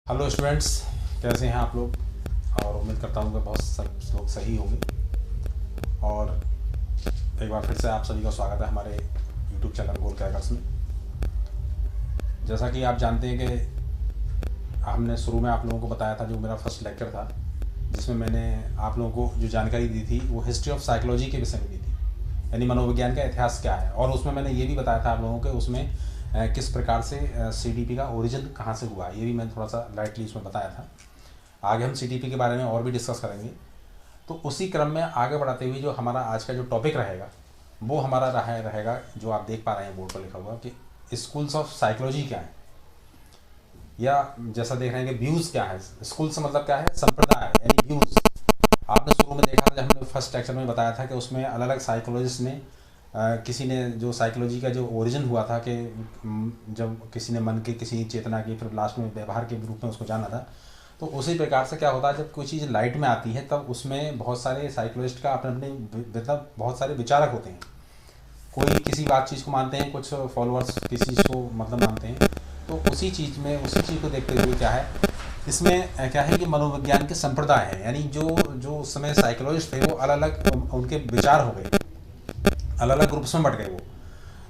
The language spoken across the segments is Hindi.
हेलो स्टूडेंट्स, कैसे हैं आप लोग। और उम्मीद करता हूँ कि बहुत सब लोग सही होंगे। और एक बार फिर से आप सभी का स्वागत है हमारे यूट्यूब चैनल गोल क्रैकर्स में। जैसा कि आप जानते हैं कि हमने शुरू में आप लोगों को बताया था, जो मेरा फर्स्ट लेक्चर था जिसमें मैंने आप लोगों को जो जानकारी दी थी वो हिस्ट्री ऑफ साइकोलॉजी के विषय में दी थी, यानी मनोविज्ञान का इतिहास क्या है। और उसमें मैंने ये भी बताया था आप लोगों को उसमें किस प्रकार से सीडीपी का ओरिजिन कहाँ से हुआ, ये भी मैंने थोड़ा सा लाइटली उसमें बताया था। आगे हम सीडीपी के बारे में और भी डिस्कस करेंगे। तो उसी क्रम में आगे बढ़ाते हुए जो हमारा आज का जो टॉपिक रहेगा वो हमारा रहेगा जो आप देख पा रहे हैं बोर्ड पर लिखा हुआ कि स्कूल्स ऑफ साइकोलॉजी क्या है, या जैसा देख रहे हैं कि व्यूज़ क्या है। स्कूल से मतलब क्या है, संप्रदाय यानी व्यूज़। आपने शुरू में देखा था, जब हमने फर्स्ट लेक्चर में बताया था कि उसमें अलग अलग साइकोलॉजिस्ट ने किसी ने जो साइकोलॉजी का जो ओरिजिन हुआ था कि जब किसी ने मन के किसी चेतना की फिर लास्ट में व्यवहार के रूप में उसको जाना था। तो उसी प्रकार से क्या होता है, जब कोई चीज़ लाइट में आती है तब उसमें बहुत सारे साइकोलॉजिस्ट का अपने अपने मतलब बहुत सारे विचारक होते हैं। कोई किसी बात चीज़ को मानते हैं, कुछ फॉलोअर्स किसी चीज़ को मतलब मानते हैं। तो उसी चीज़ को देखते हुए क्या है, इसमें क्या है कि मनोविज्ञान के संप्रदाय हैं, यानी जो उस समय साइकोलॉजिस्ट थे वो अलग अलग उनके विचार हो गए, अलग अलग ग्रुप्स में बट गए वो।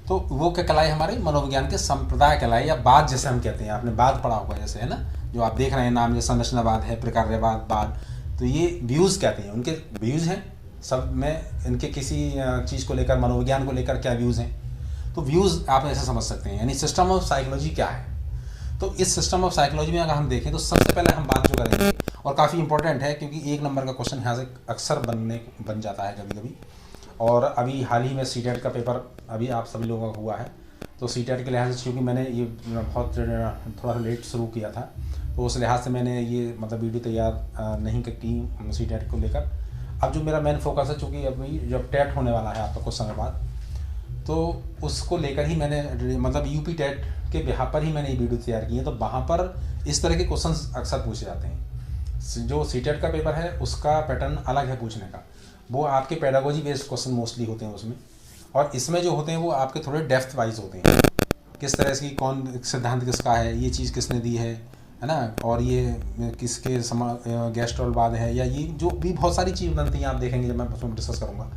तो वो क्या कहलाए, हमारे मनोविज्ञान के संप्रदाय कहलाए, या बाद जैसे हम कहते हैं। आपने बाद पढ़ा होगा जैसे, है ना, जो आप देख रहे हैं नाम, जैसे संरचनावाद है, प्रकार्यवाद, बाद। तो ये व्यूज़ कहते हैं, उनके व्यूज़ हैं सब में, इनके किसी चीज़ को लेकर, मनोविज्ञान को लेकर क्या व्यूज़ हैं। तो व्यूज़ आप ऐसे समझ सकते हैं, यानी सिस्टम ऑफ साइकोलॉजी क्या है। तो इस सिस्टम ऑफ साइकोलॉजी में अगर हम देखें तो सबसे पहले हम बात जो करेंगे, और काफ़ी इंपॉर्टेंट है क्योंकि 1 नंबर का क्वेश्चन यहाँ से अक्सर बन जाता है कभी कभी। और अभी हाल ही में सीटेट का पेपर अभी आप सभी लोगों का हुआ है। तो सीटेट के लिहाज से, क्योंकि मैंने ये बहुत थोड़ा लेट शुरू किया था, तो उस लिहाज से मैंने ये मतलब वीडियो तैयार नहीं की सीटेट को लेकर। अब जो मेरा मेन फोकस है, चूँकि अभी जब टेट होने वाला है आपका कुछ समय बाद, तो उसको लेकर ही मैंने मतलब यूपी टेट के बिहार पर ही मैंने ये वीडियो तैयार की है। तो वहाँ पर इस तरह के क्वेश्चंस अक्सर पूछे जाते हैं। जो सीटेट का पेपर है उसका पैटर्न अलग है पूछने का, वो आपके पेडागोजी बेस्ड क्वेश्चन मोस्टली होते हैं उसमें। और इसमें जो होते हैं वो आपके थोड़े डेप्थ वाइज होते हैं, किस तरह से, कौन सिद्धांत किसका है, ये चीज़ किसने दी है ना, और ये किसके गैस्ट्रोलवाद है, या ये जो भी बहुत सारी चीज़ बनती हैं आप देखेंगे जब मैं उसमें डिस्कस करूँगा,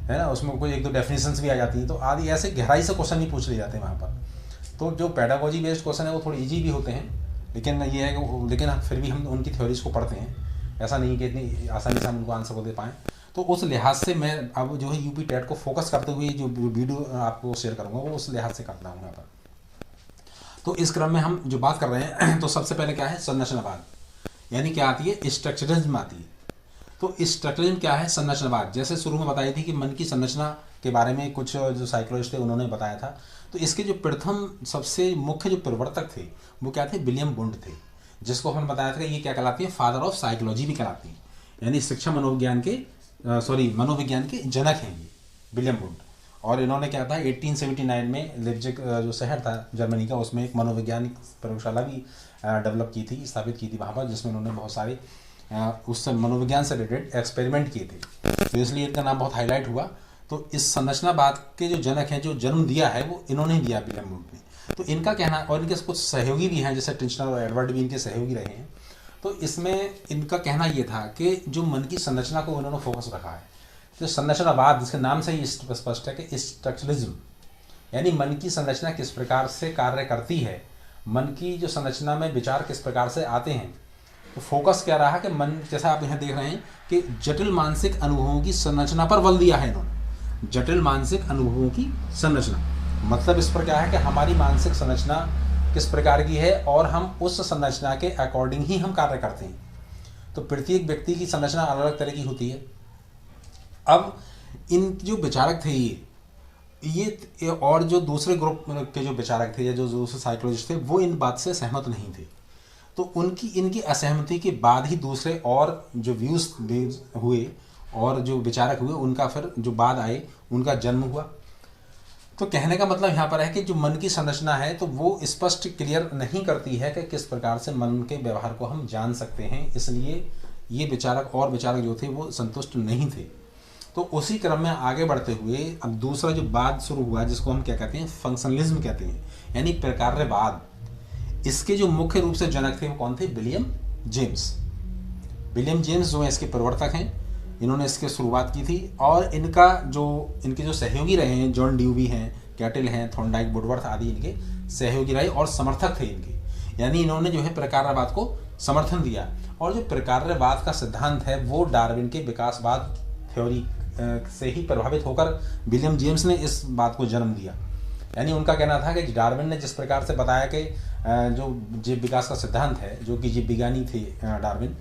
है ना। उसमें कोई 1-2 डेफिनेशंस भी आ जाती हैं। तो आदि ऐसे गहराई से क्वेश्चन ही पूछ लिए जाते हैं वहाँ पर। तो जो पेडागोजी बेस्ड क्वेश्चन है वो थोड़ी ईजी भी होते हैं, लेकिन ये है कि लेकिन फिर भी हम उनकी थ्योरीज को पढ़ते हैं। ऐसा नहीं कि इतनी आसानी से हम उनको आंसर को दे पाएँ। तो उस लिहाज से मैं अब जो है यूपी टेट को फोकस करते हुए जो वीडियो आपको शेयर करूँगा वो उस लिहाज से करता हूँ यहाँ पर। तो इस क्रम में हम जो बात कर रहे हैं तो सबसे पहले क्या है, संरचनावाद, यानी क्या आती है, स्ट्रक्चरिज्म आती है। तो स्ट्रक्चरिज्म क्या है, संरचनावाद। जैसे शुरू में बताई थी कि मन की संरचना के बारे में कुछ जो साइकोलॉजिस्ट थे उन्होंने बताया था। तो इसके जो प्रथम सबसे मुख्य जो प्रवर्तक थे वो क्या थे, विलियम वुंड थे, जिसको हमने बताया था कि ये क्या कहलाती है, फादर ऑफ साइकोलॉजी भी कहलाती है, यानी शिक्षा मनोविज्ञान के मनोविज्ञान के जनक हैं ये विलियम वुंड। और इन्होंने क्या था, 1879 में लिप्जिग जो शहर था जर्मनी का, उसमें एक मनोवैज्ञानिक प्रयोगशाला भी डेवलप की थी, स्थापित की थी वहाँ पर, जिसमें उन्होंने बहुत सारे उस मनोविज्ञान से रिलेटेड एक्सपेरिमेंट किए थे। तो इसलिए इनका नाम बहुत हाईलाइट हुआ। तो इस संरचनावाद के जो जनक हैं, जो जन्म दिया है वो इन्होंने ही दिया, विलियम वुंड ने। तो इनका कहना, और इनके कुछ सहयोगी भी हैं जैसे टिंचनर और एडवर्ड भी इनके सहयोगी रहे हैं। तो इसमें इनका कहना ये था कि जो मन की संरचना को उन्होंने फोकस रखा है। तो संरचनावाद जिसके नाम से ही स्पष्ट है कि स्ट्रक्चरलिज्म, यानी मन की संरचना किस प्रकार से कार्य करती है, मन की जो संरचना में विचार किस प्रकार से आते हैं। तो फोकस क्या रहा कि मन, जैसा आप यहाँ देख रहे हैं कि जटिल मानसिक अनुभवों की संरचना पर बल दिया है इन्होंने। जटिल मानसिक अनुभवों की संरचना मतलब इस पर क्या है कि हमारी मानसिक संरचना किस प्रकार की है और हम उस संरचना के अकॉर्डिंग ही हम कार्य करते हैं। तो प्रत्येक व्यक्ति की संरचना अलग अलग तरह की होती है। अब इन जो विचारक थे ये और जो दूसरे ग्रुप के जो विचारक थे या जो दूसरे साइकोलॉजिस्ट थे वो इन बात से सहमत नहीं थे। तो इनकी असहमति के बाद ही दूसरे और जो व्यूज़ हुए और जो विचारक हुए उनका फिर जो बाद आए उनका जन्म हुआ। तो कहने का मतलब यहाँ पर है कि जो मन की संरचना है तो वो स्पष्ट क्लियर नहीं करती है कि किस प्रकार से मन के व्यवहार को हम जान सकते हैं, इसलिए ये विचारक जो थे वो संतुष्ट नहीं थे। तो उसी क्रम में आगे बढ़ते हुए अब दूसरा जो बाद शुरू हुआ जिसको हम क्या कहते हैं, फंक्शनलिज्म कहते हैं, यानी प्रकार्यवाद। इसके जो मुख्य रूप से जनक थे वो कौन थे? William James. विलियम जेम्स जो है इसके प्रवर्तक हैं, इन्होंने इसकी शुरुआत की थी। और इनके जो सहयोगी रहे हैं, जॉन ड्यूवी हैं, कैटल हैं, थॉर्नडाइक, वुडवर्थ आदि इनके सहयोगी रहे और समर्थक थे इनके। यानी इन्होंने जो है प्रकार्यवाद को समर्थन दिया। और जो प्रकार्यवाद का सिद्धांत है वो डार्विन के विकासवाद थ्योरी से ही प्रभावित होकर विलियम जेम्स ने इस बात को जन्म दिया। यानी उनका कहना था कि डार्विन ने जिस प्रकार से बताया कि जो जीव विकास का सिद्धांत है, जो कि जीव विज्ञानी थे डार्विन,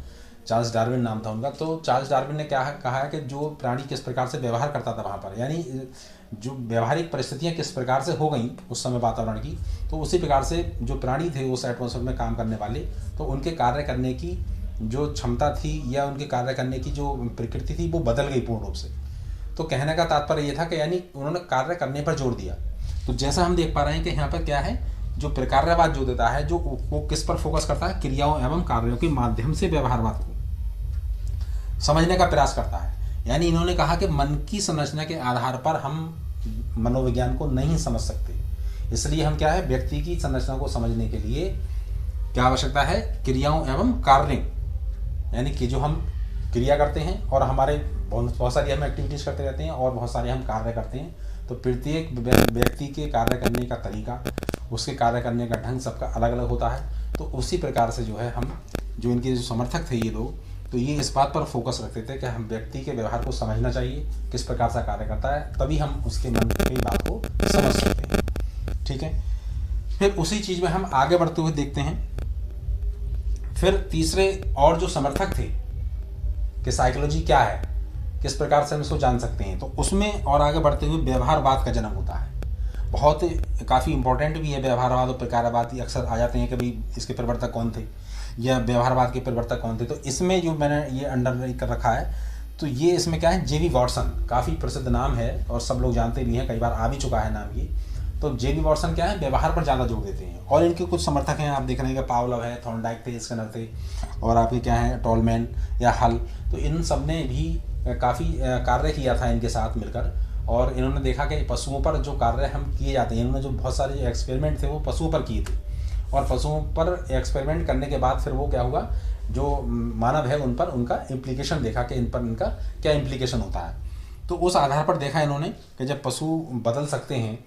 चार्ल्स डार्विन नाम था उनका, तो चार्ल्स डार्विन ने क्या कहा है कि जो प्राणी किस प्रकार से व्यवहार करता था वहाँ पर, यानी जो व्यवहारिक परिस्थितियाँ किस प्रकार से हो गई उस समय वातावरण की, तो उसी प्रकार से जो प्राणी थे उस एटमॉस्फेयर में काम करने वाले, तो उनके कार्य करने की जो क्षमता थी या उनके कार्य करने की जो प्रकृति थी वो बदल गई पूर्ण रूप से। तो कहने का तात्पर्य ये था कि यानी उन्होंने कार्य करने पर जोर दिया। तो जैसा हम देख पा रहे हैं कि यहाँ पर क्या है, जो प्रकार्यवाद जो देता है, जो वो किस पर फोकस करता है? क्रियाओं एवं कार्यों के माध्यम से व्यवहारवाद को समझने का प्रयास करता है। यानी इन्होंने कहा कि मन की संरचना के आधार पर हम मनोविज्ञान को नहीं समझ सकते, इसलिए हम क्या है, व्यक्ति की संरचना को समझने के लिए क्या आवश्यकता है? क्रियाओं एवं कार्य, यानी कि जो हम क्रिया करते हैं और हमारे बहुत सारी हम एक्टिविटीज़ करते रहते हैं और बहुत सारे हम कार्य करते हैं। तो प्रत्येक व्यक्ति के कार्य करने का तरीका, उसके कार्य करने का ढंग सबका अलग अलग होता है। तो उसी प्रकार से जो है हम, जो इनके जो समर्थक थे ये लोग, तो ये इस बात पर फोकस रखते थे कि हम व्यक्ति के व्यवहार को समझना चाहिए, किस प्रकार से कार्य करता है, तभी हम उसके मन की बात को समझ सकते हैं। ठीक है, फिर उसी चीज़ में हम आगे बढ़ते हुए देखते हैं। फिर तीसरे और जो समर्थक थे कि साइकोलॉजी क्या है, किस प्रकार से हम इसको जान सकते हैं, तो उसमें और आगे बढ़ते हुए व्यवहारवाद का जन्म होता है। बहुत काफ़ी इंपॉर्टेंट भी है व्यवहारवाद और प्रकार्यवाद, ही अक्सर आ जाते हैं कभी इसके प्रवर्तक कौन थे या व्यवहारवाद के प्रवर्तक कौन थे। तो इसमें जो मैंने ये अंडर कर रखा है, तो ये इसमें क्या है, जेबी वॉटसन, काफ़ी प्रसिद्ध नाम है और सब लोग जानते भी हैं, कई बार आ भी चुका है नाम ये। तो जेबी वॉटसन क्या है, व्यवहार पर ज़्यादा जोर देते हैं। और इनके कुछ समर्थक हैं, आप देख रहे हैं कि पावलोव है, थॉर्नडाइक थे, स्किनर थे, और आपके क्या है, टॉलमैन या हल। तो इन सब ने भी काफ़ी कार्य किया था इनके साथ मिलकर, और इन्होंने देखा कि पशुओं पर जो कार्य हम किए जाते हैं, इन्होंने जो बहुत सारे जो एक्सपेरिमेंट थे वो पशुओं पर किए थे, और पशुओं पर एक्सपेरिमेंट करने के बाद फिर वो क्या हुआ, जो मानव है उन पर उनका इम्प्लीकेशन देखा कि इन पर इनका क्या इम्प्लीकेशन होता है। तो उस आधार पर देखा इन्होंने कि जब पशु बदल सकते हैं,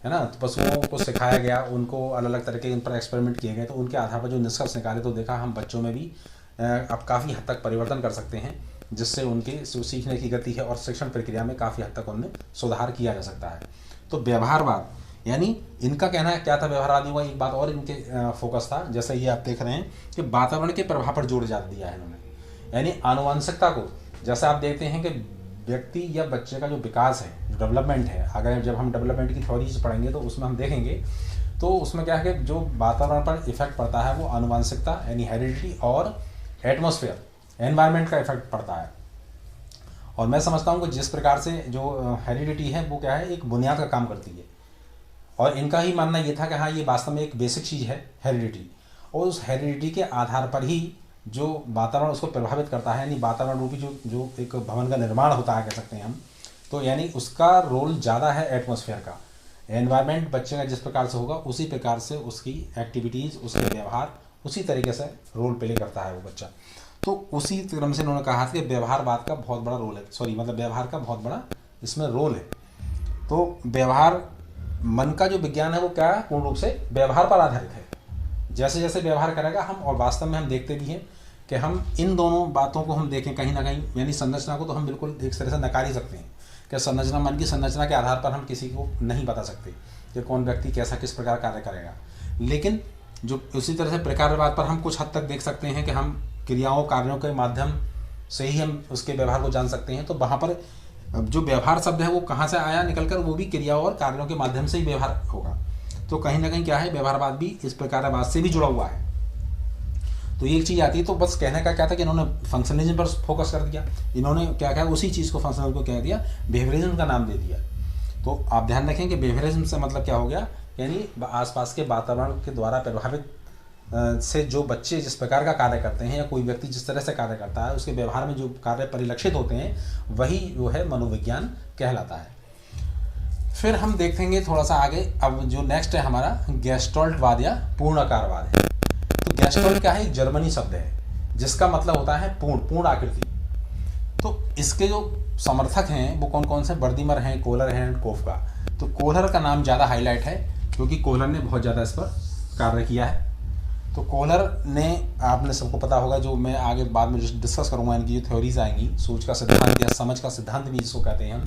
है ना, तो पशुओं को सिखाया गया, उनको अलग अलग तरह के इन पर एक्सपेरिमेंट किए गए, तो उनके आधार पर जो निष्कर्ष निकाले, तो देखा हम बच्चों में भी अब काफ़ी हद तक परिवर्तन कर सकते हैं, जिससे उनकी सीखने की गति है और शिक्षण प्रक्रिया में काफ़ी हद तक उनमें सुधार किया जा सकता है। तो व्यवहारवाद, यानी इनका कहना है क्या था व्यवहारवादियों का, एक बात और इनके फोकस था, जैसे ये आप देख रहे हैं कि वातावरण के प्रभाव पर जोर ज़्यादा दिया है इन्होंने। यानी आनुवंशिकता को, जैसे आप देखते हैं कि व्यक्ति या बच्चे का जो विकास है, डेवलपमेंट है, अगर जब हम डेवलपमेंट की थ्योरीज पढ़ेंगे तो उसमें हम देखेंगे, तो उसमें क्या है कि जो वातावरण पर इफेक्ट पड़ता है वो आनुवंशिकता यानी हेरिडिटी और एटमॉस्फेयर एनवायरनमेंट का इफेक्ट पड़ता है। और मैं समझता हूँ कि जिस प्रकार से जो हेरिडिटी है वो क्या है, एक बुनियाद का काम करती है, और इनका ही मानना ये था कि हाँ ये वास्तव में एक बेसिक चीज़ है हेरिडिटी, और उस हेरिडिटी के आधार पर ही जो वातावरण उसको प्रभावित करता है, यानी वातावरण रूपी जो एक भवन का निर्माण होता है कह सकते हैं हम, तो यानी उसका रोल ज़्यादा है एटमॉस्फेयर का। एनवायरनमेंट बच्चे का जिस प्रकार से होगा उसी प्रकार से उसकी एक्टिविटीज़, उसके व्यवहार उसी तरीके से रोल प्ले करता है वो बच्चा। तो उसी क्रम से उन्होंने कहा था कि व्यवहारवाद का बहुत बड़ा रोल है, मतलब व्यवहार का बहुत बड़ा इसमें रोल है। तो व्यवहार, मन का जो विज्ञान है वो क्या है, पूर्ण रूप से व्यवहार पर आधारित है। जैसे जैसे व्यवहार करेगा हम, और वास्तव में हम देखते भी हैं कि हम इन दोनों बातों को हम देखें कहीं ना कहीं, यानी संरचना को तो हम बिल्कुल एक तरह से नकार ही सकते हैं कि संरचना, मन की संरचना के आधार पर हम किसी को नहीं बता सकते कि कौन व्यक्ति कैसा किस प्रकार कार्य करेगा। लेकिन जो उसी तरह से प्रकार्यवाद पर हम कुछ हद तक देख सकते हैं कि हम क्रियाओं कार्यों के माध्यम से ही हम उसके व्यवहार को जान सकते हैं। तो वहाँ पर जो व्यवहार शब्द है वो कहाँ से आया निकलकर, वो भी क्रियाओं और कार्यों के माध्यम से ही व्यवहार होगा। तो कहीं ना कहीं क्या है, व्यवहारवाद भी इस प्रकार्यवाद से भी जुड़ा हुआ है। तो ये एक चीज़ आती है। तो बस कहने का क्या था कि इन्होंने फंक्शनलिज्म पर फोकस कर दिया, इन्होंने क्या कहा, उसी चीज़ को फंक्शनल को कह दिया, बिहेवियरिज्म का नाम दे दिया। तो आप ध्यान रखें कि बिहेवियरिज्म से मतलब क्या हो गया, यानी आसपास के वातावरण के द्वारा प्रभावित से जो बच्चे जिस प्रकार का कार्य करते हैं या कोई व्यक्ति जिस तरह से कार्य करता है, उसके व्यवहार में जो कार्य परिलक्षित होते हैं, वही जो है मनोविज्ञान कहलाता है। फिर हम देखेंगे थोड़ा सा आगे। अब जो नेक्स्ट है हमारा गेस्टोल्टवाद या पूर्णाकारवाद है। तो गेस्टोल्ट क्या है, एक जर्मनी शब्द है जिसका मतलब होता है पूर्ण आकृति। तो इसके जो समर्थक हैं वो कौन कौन से, बर्दीमर हैं, कोहलर हैं, कोफका। तो कोहलर का नाम ज़्यादा हाईलाइट है क्योंकि कोहलर ने बहुत ज़्यादा इस पर कार्य किया है। तो कोहलर ने, आपने सबको पता होगा, जो मैं आगे बाद में डिस्कस करूँगा, इनकी जो थ्योरीज आएंगी, सोच का सिद्धांत या समझ का सिद्धांत भी जिसको कहते हैं हम।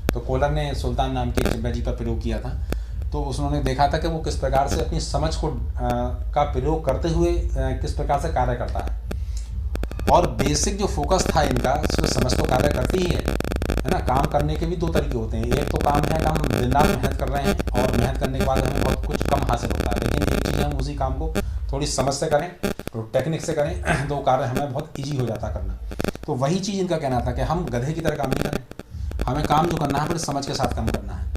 तो कोहलर ने सुल्तान नाम के चिंपैंजी पर प्रयोग किया था। तो उसने देखा था कि वो किस प्रकार से अपनी समझ को का प्रयोग करते हुए किस प्रकार से कार्य करता है। और बेसिक जो फोकस था इनका, उसमें समझ तो कार्य करती ही है ना। काम करने के भी दो तरीके होते हैं। एक तो काम है, हम दिन रात मेहनत कर रहे हैं और मेहनत करने के बाद हमें बहुत कुछ कम हासिल होता है, लेकिन एक चीज़ हम उसी काम को थोड़ी समझ से करें, तो टेक्निक से करें, तो कार्य हमें बहुत ईजी हो जाता करना। तो वही चीज़ इनका कहना था कि हम गधे की तरह काम नहीं करें, हमें काम जो करना है बड़े समझ के साथ काम करना है।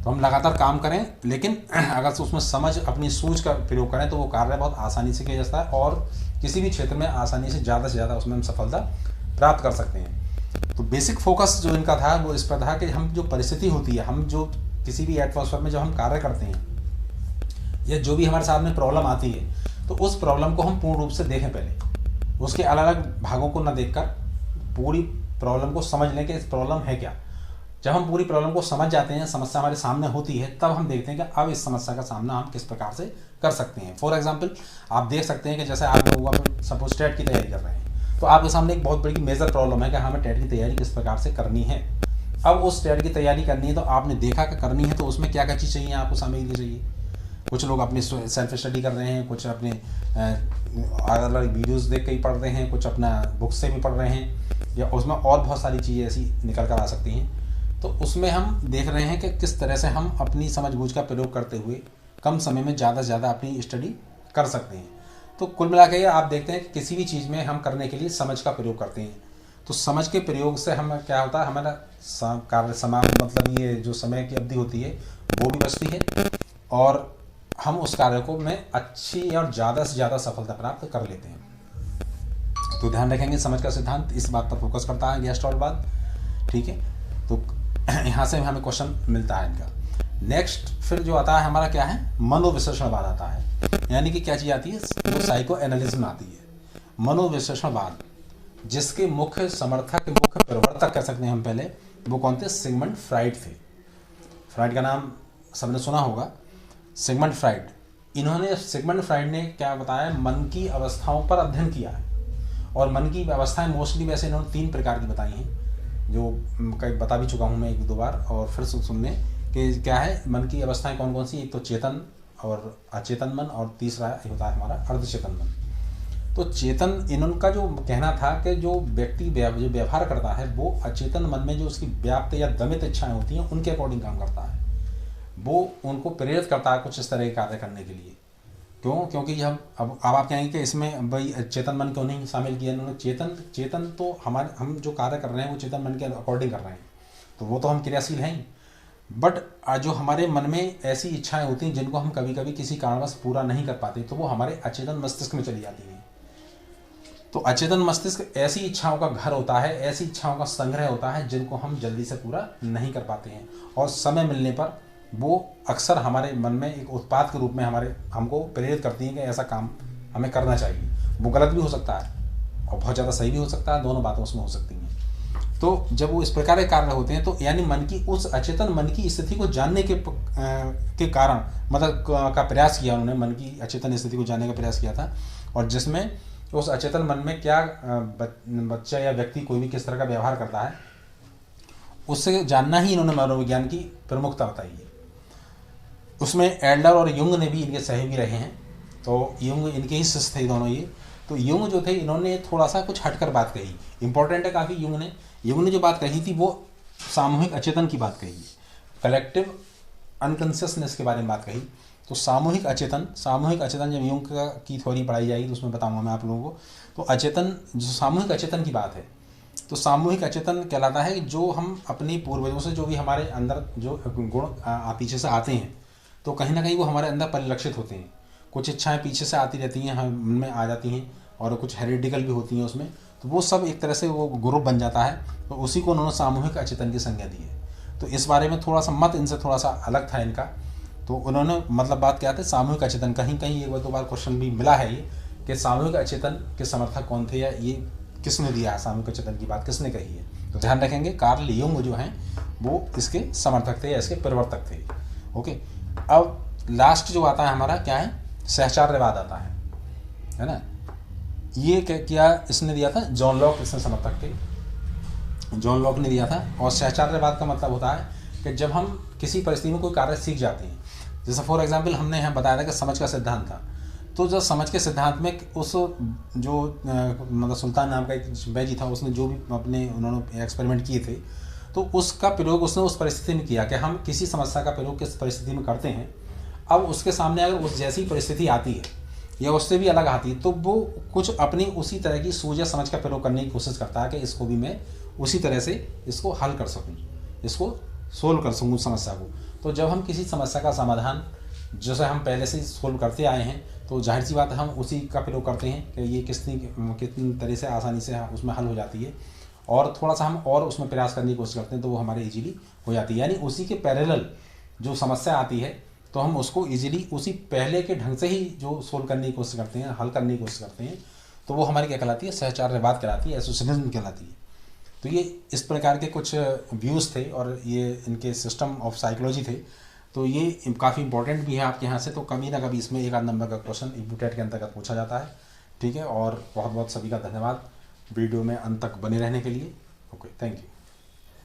तो हम लगातार काम करें, लेकिन अगर उसमें समझ, अपनी सूझ का प्रयोग करें तो वो कार्य बहुत आसानी से किया जाता है और किसी भी क्षेत्र में आसानी से ज़्यादा उसमें हम सफलता प्राप्त कर सकते हैं। तो बेसिक फोकस जो इनका था वो इस पर था कि हम जो परिस्थिति होती है, हम जो किसी भी एटमॉस्फेयर में जब हम कार्य करते हैं या जो भी हमारे सामने प्रॉब्लम आती है, तो उस प्रॉब्लम को हम पूर्ण रूप से देखें पहले, उसके अलग अलग भागों को न देखकर पूरी प्रॉब्लम को समझ लें कि इस प्रॉब्लम है क्या। जब हम पूरी प्रॉब्लम को समझ जाते हैं, समस्या हमारे सामने होती है, तब हम देखते हैं कि अब इस समस्या का सामना हम किस प्रकार से कर सकते हैं। फॉर एग्जांपल आप देख सकते हैं कि जैसे आप लोग सपोज टेट की तैयारी कर रहे हैं, तो आपके सामने एक बहुत बड़ी मेजर प्रॉब्लम है कि हमें टेट की तैयारी किस प्रकार से करनी है। अब उस टेट की तैयारी करनी है तो आपने देखा कि करनी है, तो उसमें क्या क्या चीज़ चाहिए, आपको सामग्री चाहिए। कुछ लोग अपनी सेल्फ स्टडी कर रहे हैं, कुछ अपने अलग अलग वीडियोज़ देख के ही पढ़ रहे हैं, कुछ अपना बुक से भी पढ़ रहे हैं, या उसमें और बहुत सारी चीज़ें ऐसी निकल कर आ सकती हैं। तो उसमें हम देख रहे हैं कि किस तरह से हम अपनी समझ-बूझ का प्रयोग करते हुए कम समय में ज़्यादा से ज़्यादा अपनी स्टडी कर सकते हैं। तो कुल मिला के आप देखते हैं कि किसी भी चीज़ में हम करने के लिए समझ का प्रयोग करते हैं। तो समझ के प्रयोग से हम क्या होता है, हमारा कार्य समान, मतलब ये जो समय की अवधि होती है वो भी बचती है और हम उस कार्य को में अच्छी और ज़्यादा से ज़्यादा सफलता प्राप्त कर लेते हैं। तो ध्यान रखेंगे, समझ का सिद्धांत इस बात पर फोकस करता है, गेस्टोल्टवाद। ठीक है, तो यहाँ से हमें क्वेश्चन मिलता है इनका। नेक्स्ट फिर जो आता है हमारा क्या है, मनोविश्लेषणवाद आता है। यानी कि क्या चीज़ आती है, वो साइको एनालिज्म आती है। मनोविश्लेषणवाद जिसके मुख्य समर्थक, मुख्य प्रवर्तक कह सकते हैं हम पहले, वो कौन थे, सिगमंड फ्राइड थे। फ्राइड का नाम सबने सुना होगा, सिगमंड फ्राइड। सिगमंड फ्राइड ने क्या बताया, मन की अवस्थाओं पर अध्ययन किया है। और मन की अवस्थाएं मोस्टली वैसे इन्होंने 3 प्रकार की बताई हैं, जो कई बता भी चुका हूँ मैं 1-2 बार, और फिर सुन लें कि क्या है मन की अवस्थाएं कौन कौन सी। एक तो चेतन और अचेतन मन, और तीसरा होता है हमारा अर्धचेतन मन। तो चेतन, इनका जो कहना था कि जो व्यक्ति जो व्यवहार करता है वो अचेतन मन में जो उसकी व्याप्त या दमित इच्छाएं होती हैं उनके अकॉर्डिंग काम करता है, वो उनको प्रेरित करता है कुछ इस तरह के कार्य करने के लिए। क्यों? क्योंकि हम अब आप कहेंगे कि इसमें भाई चेतन मन क्यों नहीं शामिल किया इन्होंने। चेतन तो हम जो कार्य कर रहे हैं वो चेतन मन के अकॉर्डिंग कर रहे हैं, तो वो तो हम क्रियाशील हैं ही। बट जो हमारे मन में ऐसी इच्छाएं होती हैं जिनको हम कभी कभी किसी कारणवश पूरा नहीं कर पाते, तो वो हमारे अचेतन मस्तिष्क में चली जाती हैं। तो अचेतन मस्तिष्क ऐसी इच्छाओं का घर होता है, ऐसी इच्छाओं का संग्रह होता है जिनको हम जल्दी से पूरा नहीं कर पाते हैं, और समय मिलने पर वो अक्सर हमारे मन में एक उत्पाद के रूप में हमको प्रेरित करती हैं कि ऐसा काम हमें करना चाहिए। वो गलत भी हो सकता है और बहुत ज़्यादा सही भी हो सकता है, दोनों बातें उसमें हो सकती हैं। तो जब वो इस प्रकार के कार्य होते हैं, तो यानी मन की उस अचेतन मन की स्थिति को जानने के कारण मतलब का प्रयास किया उन्होंने, मन की अचेतन स्थिति को जानने का प्रयास किया था, और जिसमें उस अचेतन मन में क्या बच्चा या व्यक्ति कोई भी किस तरह का व्यवहार करता है उससे जानना ही इन्होंने मनोविज्ञान की प्रमुखता बताई है। उसमें एडलर और युंग ने भी इनके सहयोगी रहे हैं, तो युंग इनके ही शिष्य थे दोनों ये। तो युंग जो थे इन्होंने थोड़ा सा कुछ हटकर बात कही, इंपॉर्टेंट है काफ़ी। युंग ने जो बात कही थी वो सामूहिक अचेतन की बात कही, कलेक्टिव अनकॉन्शियसनेस के बारे में बात कही। तो सामूहिक अचेतन जब युंग की थ्योरी पढ़ाई जाएगी तो उसमें बताऊंगा मैं आप लोगों को। तो अचेतन, जो सामूहिक अचेतन की बात है, तो सामूहिक अचेतन कहलाता है जो हम अपनी पूर्वजों से जो भी हमारे अंदर जो गुण पीछे से आते हैं, तो कहीं ना कहीं वो हमारे अंदर परिलक्षित होते हैं। कुछ इच्छाएं पीछे से आती रहती हैं, हम में आ जाती हैं, और कुछ हेरिडिकल भी होती हैं उसमें, तो वो सब एक तरह से वो ग्रुप बन जाता है। तो उसी को उन्होंने सामूहिक अचेतन की संज्ञा दी है। तो इस बारे में थोड़ा सा मत इनसे थोड़ा सा अलग था इनका। तो उन्होंने मतलब बात क्या थी, सामूहिक अचेतन, कहीं कहीं एक दो बार क्वेश्चन भी मिला है ये कि सामूहिक अचेतन के समर्थक कौन थे, या ये किसने दिया है, सामूहिक अचेतन की बात किसने कही है। तो ध्यान रखेंगे कार्ल युंग जो हैं वो इसके समर्थक थे या इसके प्रवर्तक थे। ओके, अब लास्ट जो आता है हमारा क्या है, सहचार्यवाद आता है ना। ये क्या इसने दिया था, जॉन लॉक इसने समर्थक थे, जॉन लॉक ने दिया था। और सहचार्यवाद का मतलब होता है कि जब हम किसी परिस्थिति में कोई कार्य सीख जाते हैं, जैसे फॉर एग्जांपल हमने यहाँ बताया था कि समझ का सिद्धांत था, तो जो समझ के सिद्धांत में उस जो मतलब सुल्तान नाम का एक बैजी था, उसने जो भी अपने उन्होंने एक्सपेरिमेंट किए थे, तो उसका प्रयोग उसने उस परिस्थिति में किया कि हम किसी समस्या का प्रयोग किस परिस्थिति में करते हैं। अब उसके सामने अगर उस जैसी परिस्थिति आती है या उससे भी अलग आती है, तो वो कुछ अपनी उसी तरह की सूझ या समझ का प्रयोग करने की कोशिश करता है कि इसको भी मैं उसी तरह से इसको हल कर सकूँ, इसको सोल्व कर सकूँ समस्या को। तो जब हम किसी समस्या का समाधान जैसे हम पहले से सोल्व करते आए हैं, तो जाहिर सी बात है हम उसी का प्रयोग करते हैं कि ये कितनी तरह से आसानी से उसमें हल हो जाती है, और थोड़ा सा हम और उसमें प्रयास करने की कोशिश करते हैं तो वो हमारे इजीली हो जाती है। यानी उसी के पैरेलल जो समस्या आती है तो हम उसको इजीली उसी पहले के ढंग से ही जो सोल्व करने की कोशिश करते हैं, हल करने की कोशिश करते हैं, तो वो हमारी क्या कहलाती है, सहचार्यवाद कहलाती है, एसोसिएशनिज्म कहलाती है। तो ये इस प्रकार के कुछ व्यूज़ थे और ये इनके सिस्टम ऑफ साइकोलॉजी थे। तो ये काफ़ी इंपॉर्टेंट भी है आपके यहाँ से, तो कभी ना कभी इसमें एक आध नंबर का क्वेश्चन इम्पूटेट के अंतर्गत पूछा जाता है। ठीक है, और बहुत बहुत सभी का धन्यवाद वीडियो में अंत तक बने रहने के लिए। Okay, thank you.